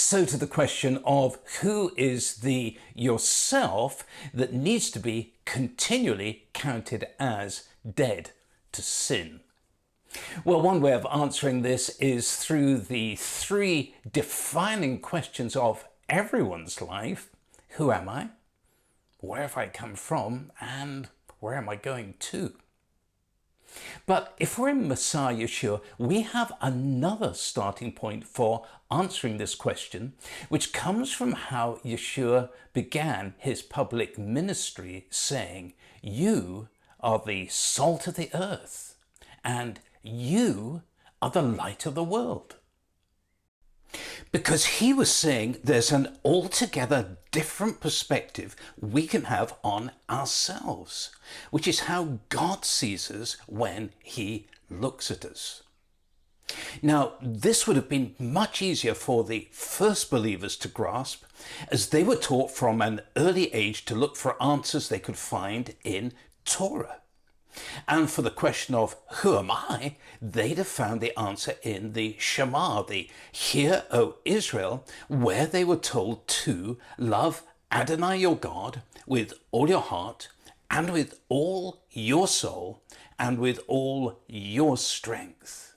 So to the question of who is the yourself that needs to be continually counted as dead to sin. Well, one way of answering this is through the three defining questions of everyone's life. Who am I? Where have I come from? And where am I going to? But if we're in Messiah Yeshua, we have another starting point for answering this question, which comes from how Yeshua began his public ministry, saying, "You are the salt of the earth, and you are the light of the world." Because he was saying there's an altogether different perspective we can have on ourselves, which is how God sees us when he looks at us. Now, this would have been much easier for the first believers to grasp, as they were taught from an early age to look for answers they could find in Torah. And for the question of who am I, they'd have found the answer in the Shema, the Hear, O Israel, where they were told to love Adonai your God with all your heart and with all your soul and with all your strength.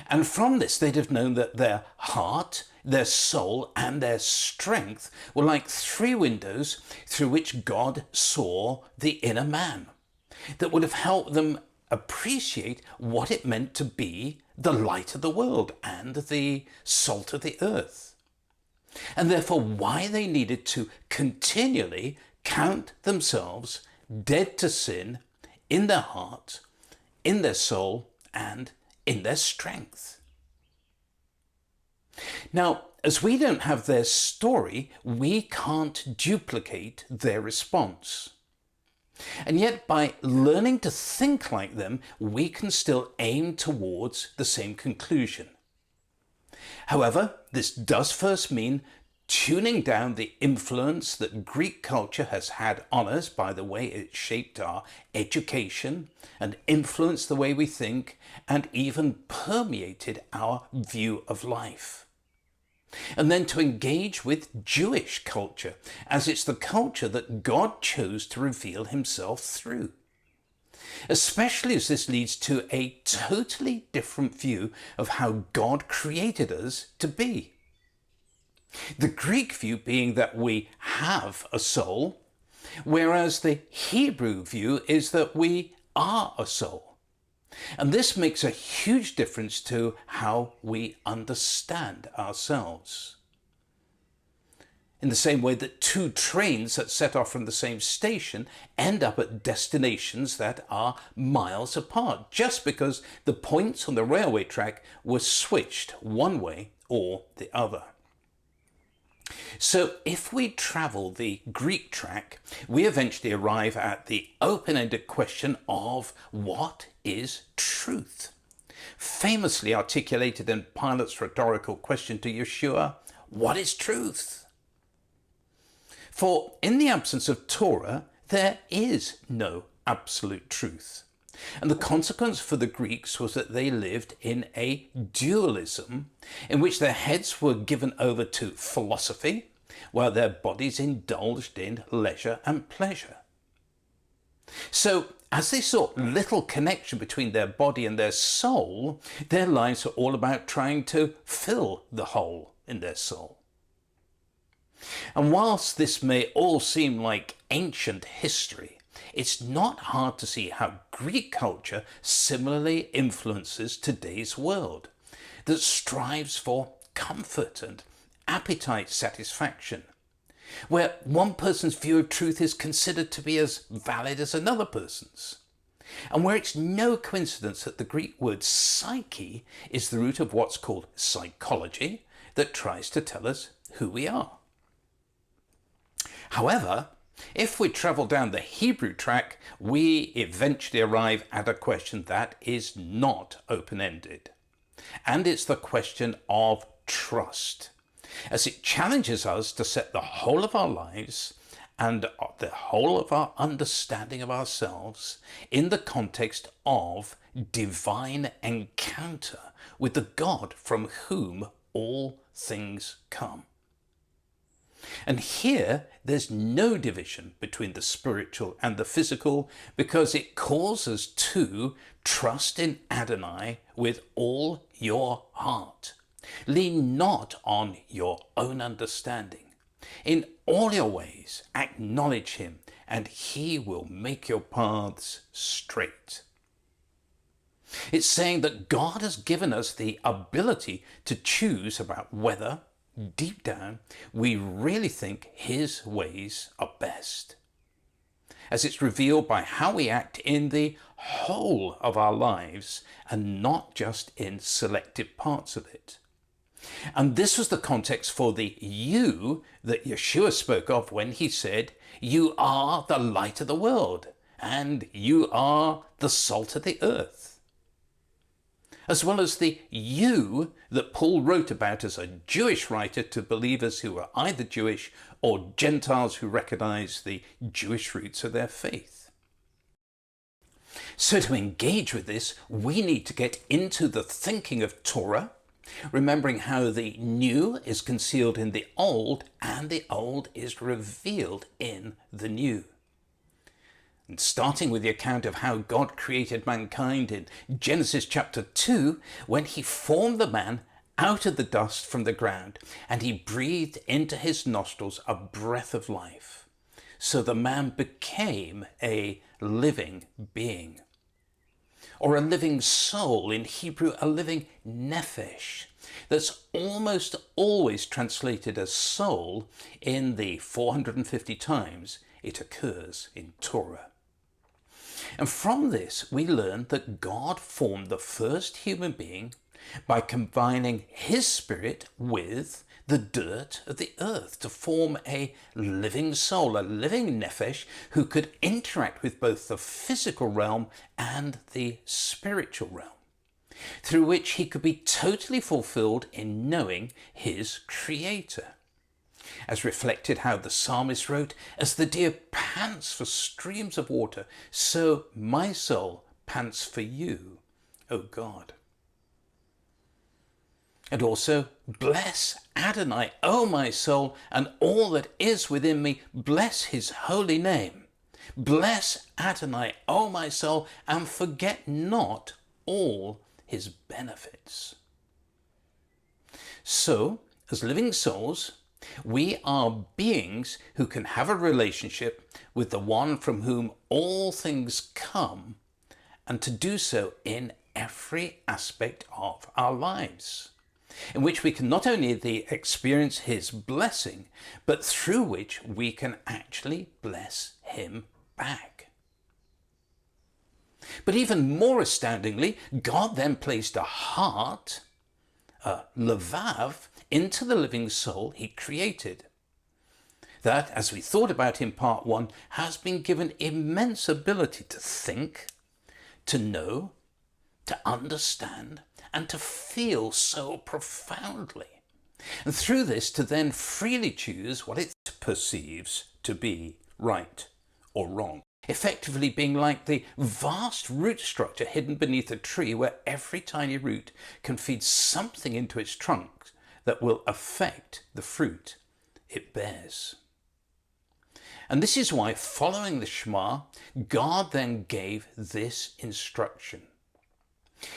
And from this they'd have known that their heart, their soul and their strength were like three windows through which God saw the inner man, that would have helped them appreciate what it meant to be the light of the world and the salt of the earth, and therefore why they needed to continually count themselves dead to sin in their heart, in their soul, and in their strength. Now, as we don't have their story, we can't duplicate their response. And yet by learning to think like them, we can still aim towards the same conclusion. However, this does first mean tuning down the influence that Greek culture has had on us by the way it shaped our education and influenced the way we think and even permeated our view of life. And then to engage with Jewish culture, as it's the culture that God chose to reveal himself through. Especially as this leads to a totally different view of how God created us to be. The Greek view being that we have a soul, whereas the Hebrew view is that we are a soul. And this makes a huge difference to how we understand ourselves. In the same way that two trains that set off from the same station end up at destinations that are miles apart, just because the points on the railway track were switched one way or the other. So if we travel the Greek track, we eventually arrive at the open-ended question of what is truth? Famously articulated in Pilate's rhetorical question to Yeshua, what is truth? For in the absence of Torah, there is no absolute truth. And the consequence for the Greeks was that they lived in a dualism in which their heads were given over to philosophy, while their bodies indulged in leisure and pleasure. So, as they saw little connection between their body and their soul, their lives were all about trying to fill the hole in their soul. And whilst this may all seem like ancient history, it's not hard to see how Greek culture similarly influences today's world, that strives for comfort and appetite satisfaction, where one person's view of truth is considered to be as valid as another person's, and where it's no coincidence that the Greek word psyche is the root of what's called psychology that tries to tell us who we are. However, if we travel down the Hebrew track, we eventually arrive at a question that is not open-ended. And it's the question of trust, as it challenges us to set the whole of our lives and the whole of our understanding of ourselves in the context of divine encounter with the God from whom all things come. And here there's no division between the spiritual and the physical, because it calls us to trust in Adonai with all your heart. Lean not on your own understanding. In all your ways acknowledge him, and he will make your paths straight. It's saying that God has given us the ability to choose about whether, deep down, we really think his ways are best, as it's revealed by how we act in the whole of our lives and not just in selected parts of it. And this was the context for the you that Yeshua spoke of when he said, "You are the light of the world, and you are the salt of the earth." As well as the you that Paul wrote about as a Jewish writer to believers who were either Jewish or Gentiles who recognize the Jewish roots of their faith. So to engage with this, we need to get into the thinking of Torah, remembering how the new is concealed in the old and the old is revealed in the new. And starting with the account of how God created mankind in Genesis chapter 2, when he formed the man out of the dust from the ground, and he breathed into his nostrils a breath of life. So the man became a living being, or a living soul, in Hebrew a living nephesh. That's almost always translated as soul in the 450 times it occurs in Torah. And from this we learn that God formed the first human being by combining his spirit with the dirt of the earth to form a living soul, a living nephesh, who could interact with both the physical realm and the spiritual realm, through which he could be totally fulfilled in knowing his creator. As reflected how the psalmist wrote, "As the deer pants for streams of water, so my soul pants for you, O God." And also, "Bless Adonai, O my soul, and all that is within me, bless his holy name. Bless Adonai, O my soul, and forget not all his benefits." So, as living souls, we are beings who can have a relationship with the one from whom all things come, and to do so in every aspect of our lives, in which we can not only experience his blessing, but through which we can actually bless him back. But even more astoundingly, God then placed a heart, a levav, into the living soul he created. That, as we thought about in part 1, has been given immense ability to think, to know, to understand, and to feel so profoundly. And through this to then freely choose what it perceives to be right or wrong. Effectively being like the vast root structure hidden beneath a tree, where every tiny root can feed something into its trunk that will affect the fruit it bears. And this is why, following the Shema, God then gave this instruction.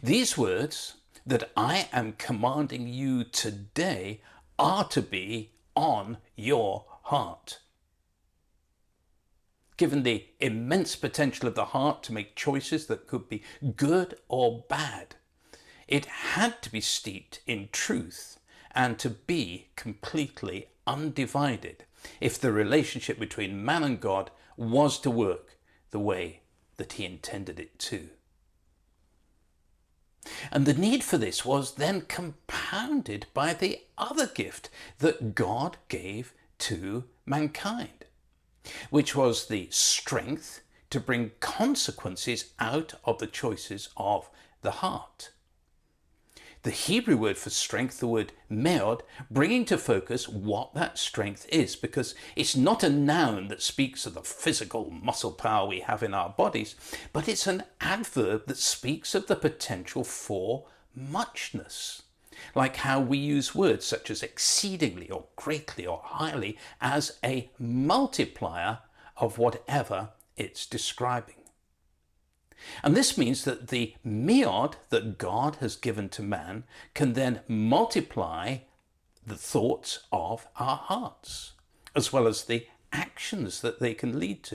"These words that I am commanding you today are to be on your heart." Given the immense potential of the heart to make choices that could be good or bad, it had to be steeped in truth and to be completely undivided if the relationship between man and God was to work the way that he intended it to. And the need for this was then compounded by the other gift that God gave to mankind, which was the strength to bring consequences out of the choices of the heart. The Hebrew word for strength, the word meod, bringing to focus what that strength is, because it's not a noun that speaks of the physical muscle power we have in our bodies, but it's an adverb that speaks of the potential for muchness, like how we use words such as exceedingly or greatly or highly as a multiplier of whatever it's describing. And this means that the meod that God has given to man can then multiply the thoughts of our hearts, as well as the actions that they can lead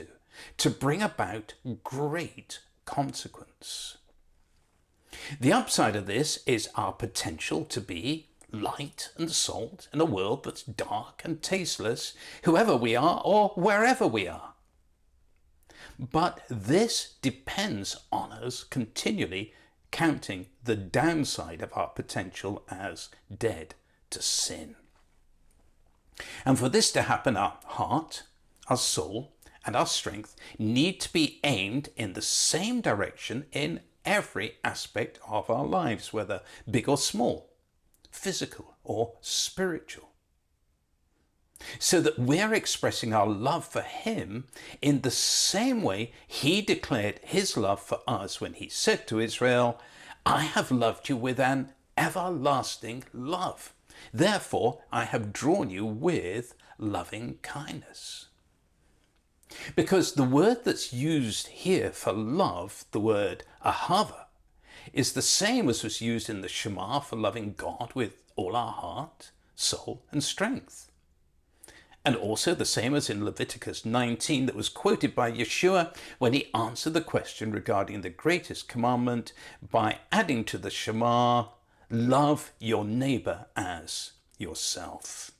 to bring about great consequence. The upside of this is our potential to be light and salt in a world that's dark and tasteless, whoever we are or wherever we are. But this depends on us continually counting the downside of our potential as dead to sin. And for this to happen, our heart, our soul, and our strength need to be aimed in the same direction in every aspect of our lives, whether big or small, physical or spiritual, so that we're expressing our love for him in the same way he declared his love for us when he said to Israel, "I have loved you with an everlasting love. Therefore, I have drawn you with loving kindness." Because the word that's used here for love, the word ahava, is the same as was used in the Shema for loving God with all our heart, soul, and strength. And also the same as in Leviticus 19 that was quoted by Yeshua when he answered the question regarding the greatest commandment by adding to the Shema, "Love your neighbor as yourself."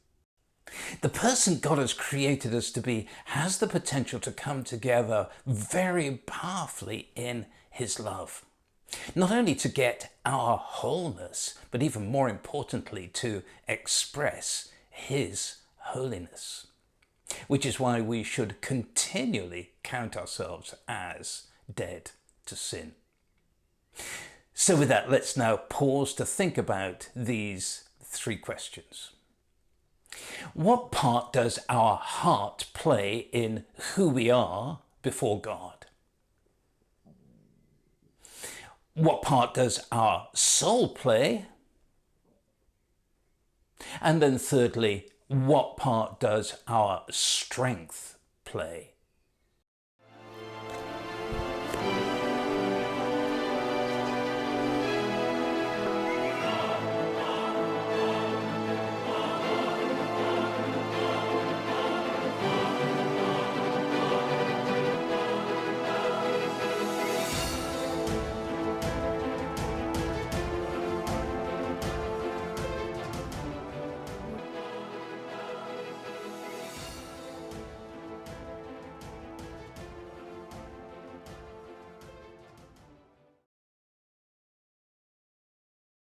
The person God has created us to be has the potential to come together very powerfully in his love. Not only to get our wholeness, but even more importantly, to express his holiness. Which is why we should continually count ourselves as dead to sin. So with that, let's now pause to think about these three questions. What part does our heart play in who we are before God? What part does our soul play? And then thirdly, what part does our strength play?